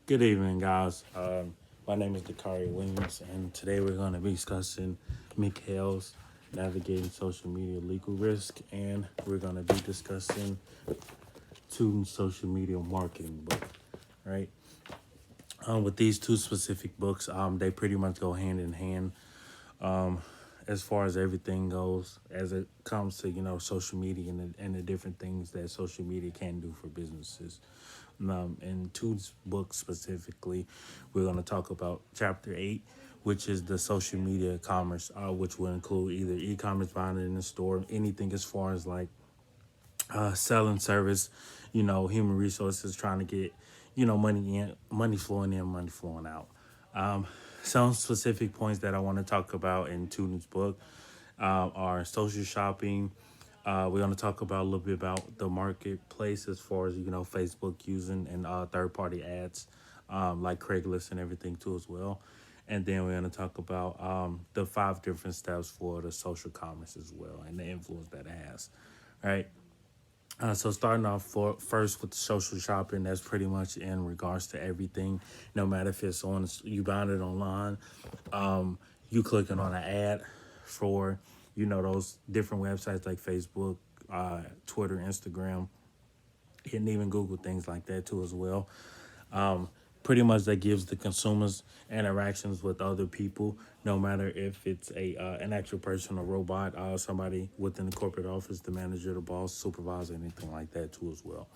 Good evening, guys. My name is Dakari Williams, and today we're going to be discussing McHale's Navigating Social Media Legal Risk, and we're going to be discussing Tuten's Social Media Marketing book, right? With these two specific books, they pretty much go hand in hand as far as everything goes, as it comes to social media and the different things that social media can do for businesses. In Tude's book specifically, we're going to talk about chapter 8, which is the social media commerce, which will include either e-commerce buying in the store, anything as far as like selling service, human resources, trying to get money in, money flowing in, money flowing out. um, some specific points that I want to talk about in Tuden's book are social shopping. We're going to talk about a little bit about the marketplace as far as Facebook using and third party ads, like Craigslist and everything too as well. And then we're going to talk about the 5 different steps for the social commerce as well and the influence that it has. All right. So starting off first with the social shopping, that's pretty much in regards to everything, no matter if it's on you buying it online, you clicking on an ad for those different websites like Facebook, Twitter, Instagram, and even Google, things like that too as well. Pretty much that gives the consumers interactions with other people, no matter if it's a an actual person, a robot, somebody within the corporate office, the manager, the boss, supervisor, anything like that too as well.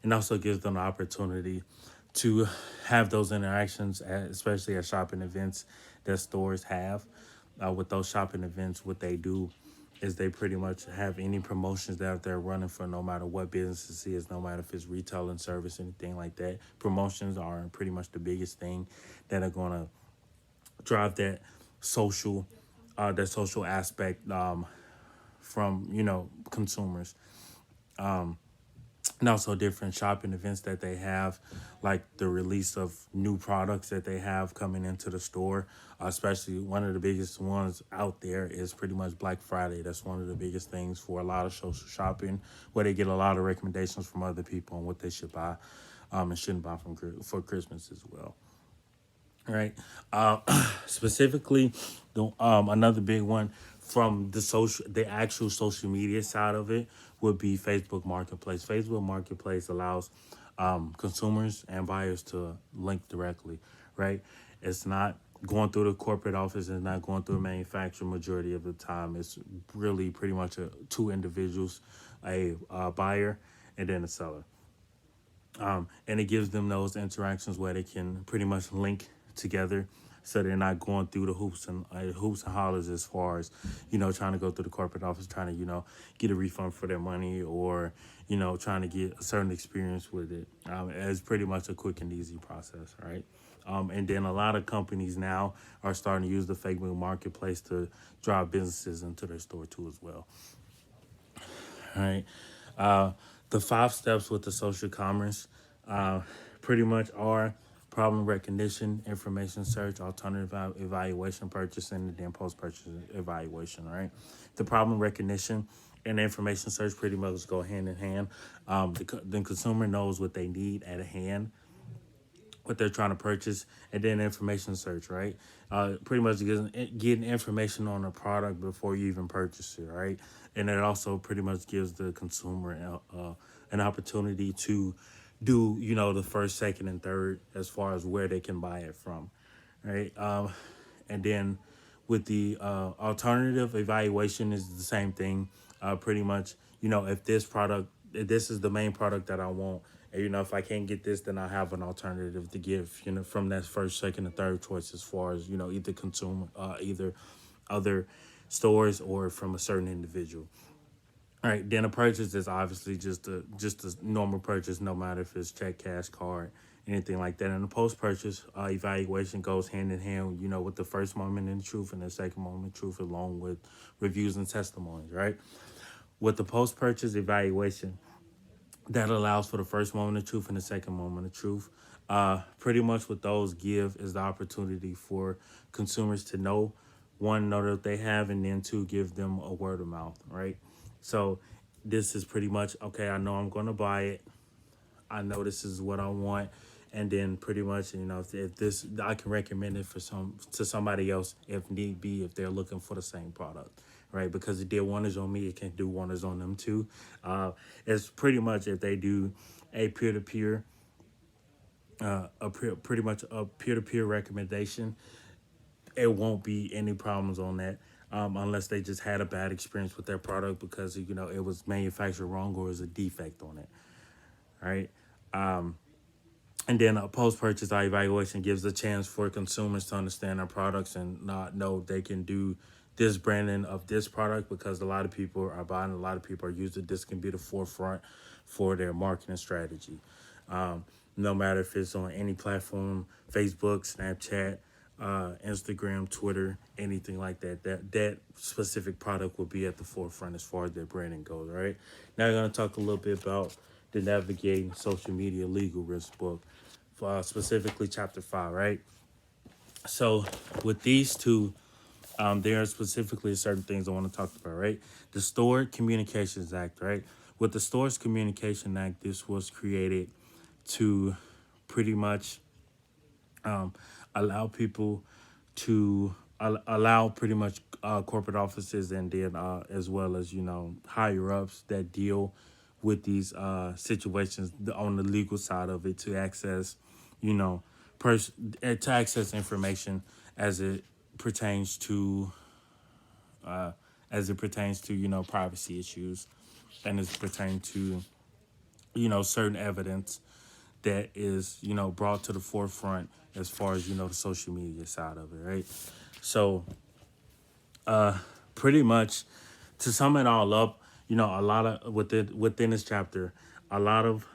And also gives them the opportunity to have those interactions, especially at shopping events that stores have. With those shopping events, what they do is they pretty much have any promotions that they're running for no matter what business it is, no matter if it's retail and service, anything like that. Promotions are pretty much the biggest thing that are going to drive social, that social aspect from consumers. And also different shopping events that they have, like the release of new products that they have coming into the store. Especially one of the biggest ones out there is pretty much Black Friday. That's one of the biggest things for a lot of social shopping, where they get a lot of recommendations from other people on what they should buy, and shouldn't buy for Christmas as well. Right. Specifically, another big one from the actual social media side of it would be Facebook Marketplace. Facebook Marketplace allows consumers and buyers to link directly. Right. It's not going through the corporate office and not going through a manufacturer majority of the time. It's really pretty much two individuals, a buyer and then a seller. And it gives them those interactions where they can pretty much link together, so they're not going through the hoops and hollers as far as trying to go through the corporate office, trying to get a refund for their money, or trying to get a certain experience with it. It's pretty much a quick and easy process, right? And then a lot of companies now are starting to use the Facebook Marketplace to drive businesses into their store too as well. All right. The 5 steps with the social commerce pretty much are problem recognition, information search, alternative evaluation, purchasing, and then post-purchase evaluation, right? The problem recognition and information search pretty much go hand in hand. The consumer knows what they need at hand, what they're trying to purchase, and then information search, right? Pretty much getting information on a product before you even purchase it, right? And it also pretty much gives the consumer an opportunity to do, the first, second, and third as far as where they can buy it from, right? And then with the alternative evaluation is the same thing. Pretty much, if this is the main product that I want, and if I can't get this, then I have an alternative to give, from that first, second, and third choice as far as either consumer, either other stores or from a certain individual. All right, then a purchase is obviously just a normal purchase, no matter if it's check, cash, card, anything like that. And the post purchase evaluation goes hand in hand, with the first moment in truth and the second moment in truth, along with reviews and testimonies. Right, with the post purchase evaluation, that allows for the first moment of truth and the second moment of truth. Pretty much what those give is the opportunity for consumers to know that they have, and then two, give them a word of mouth, right? So this is pretty much, okay, I know I'm going to buy it. I know this is what I want, and then pretty much, if this, I can recommend it for to somebody else if need be, if they're looking for the same product, right? Because it did wonders on me, it can do wonders on them too. It's pretty much if they do a peer to peer, pretty much a peer to peer recommendation, it won't be any problems on that. Unless they just had a bad experience with their product because it was manufactured wrong or is a defect on it, right? And then a post-purchase evaluation gives a chance for consumers to understand their products and not know they can do this branding of this product because a lot of people are buying, a lot of people are using. This can be the forefront for their marketing strategy. No matter if it's on any platform, Facebook, Snapchat, Instagram, Twitter, anything like that, that specific product will be at the forefront as far as their branding goes, right? Now I'm going to talk a little bit about the Navigating Social Media Legal Risk book, specifically chapter 5, right? So with these two, there are specifically certain things I want to talk about, right? The Stored Communications Act, right? With the Stored Communication Act, this was created to pretty much allow people to allow pretty much corporate offices and then as well as higher ups that deal with these situations on the legal side of it to access you know to access information as it pertains to privacy issues and as it pertains to certain evidence that is brought to the forefront as far as the social media side of it, right? So pretty much to sum it all up, a lot of within this chapter, a lot of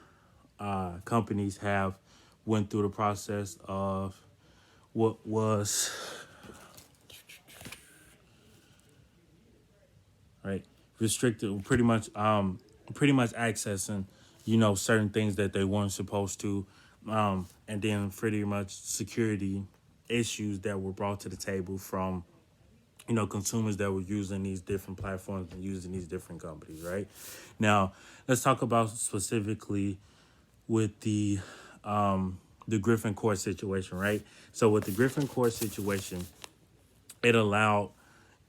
companies have went through the process of what was right restricted, pretty much accessing certain things that they weren't supposed to, and then pretty much security issues that were brought to the table from consumers that were using these different platforms and using these different companies, right? Now let's talk about specifically with the Griffin Court situation, right? So with the Griffin Court situation, it allowed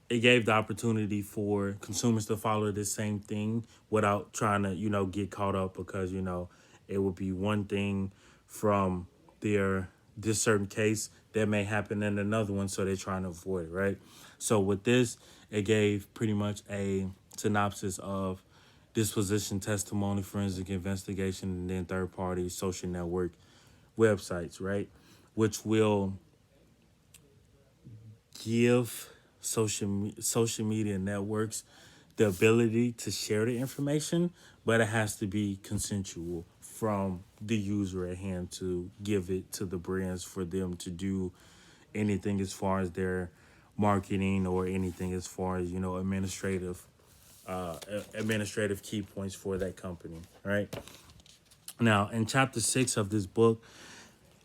it gave the opportunity for consumers to follow the same thing without trying to, get caught up because, it would be one thing from this certain case that may happen in another one. So they're trying to avoid it, right? So with this, it gave pretty much a synopsis of disposition testimony, forensic investigation, and then third party social network websites, right? Which will give social media networks the ability to share the information, but it has to be consensual from the user at hand to give it to the brands for them to do anything as far as their marketing or anything as far as administrative key points for that company, right? Now in chapter 6 of this book,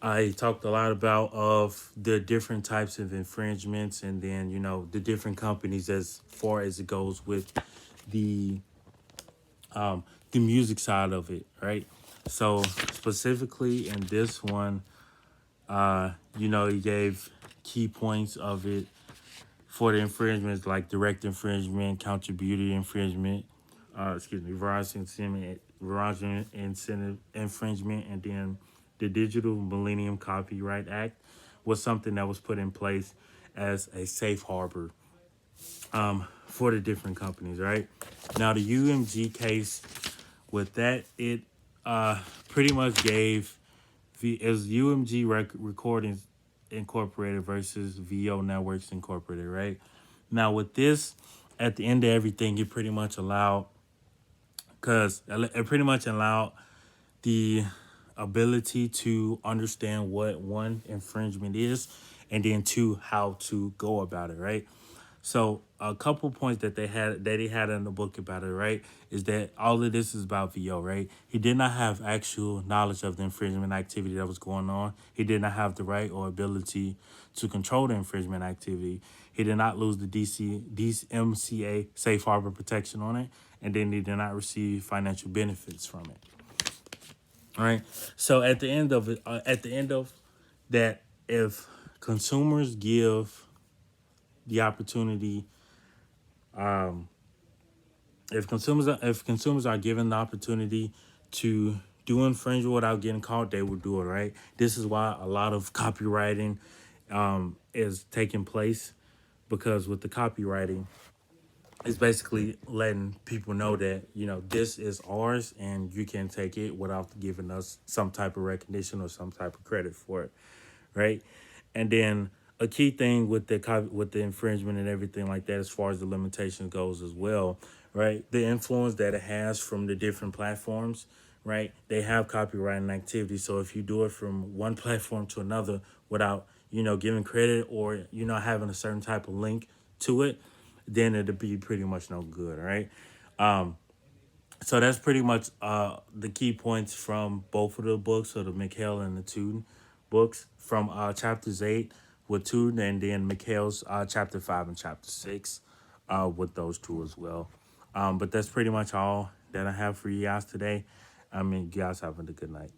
I talked a lot about of the different types of infringements and then, the different companies as far as it goes with the music side of it, right? So specifically in this one, he gave key points of it for the infringements like direct infringement, contributed infringement, Verizon incentive infringement, and then the Digital Millennium Copyright Act was something that was put in place as a safe harbor for the different companies, right? Now, the UMG case, with that, it pretty much gave it was UMG Recordings Incorporated versus VO Networks Incorporated, right? Now, with this, at the end of everything, it pretty much allowed, the ability to understand what one infringement is and then two how to go about it, right? So a couple points that he had in the book about it, right, is that all of this is about VO, right? He did not have actual knowledge of the infringement activity that was going on. He did not have the right or ability to control the infringement activity. He did not lose the DMCA safe harbor protection on it, and then he did not receive financial benefits from it. All right. So at the end of it, at the end of that, if consumers give the opportunity, if consumers are given the opportunity to do infringement without getting caught, they will do it. Right. This is why a lot of copywriting is taking place, because with the copywriting, it's basically letting people know that, this is ours and you can take it without giving us some type of recognition or some type of credit for it, right? And then a key thing with the infringement and everything like that, as far as the limitations goes as well, right? The influence that it has from the different platforms, right? They have copywriting activity. So if you do it from one platform to another without, giving credit, or, having a certain type of link to it, then it'll be pretty much no good, right? So that's pretty much the key points from both of the books, so the McHale and the Tuten books, from chapters 8 with Tuten, and then McHale's chapter 5 and chapter 6 with those two as well. But that's pretty much all that I have for you guys today. I mean, you guys having a good night.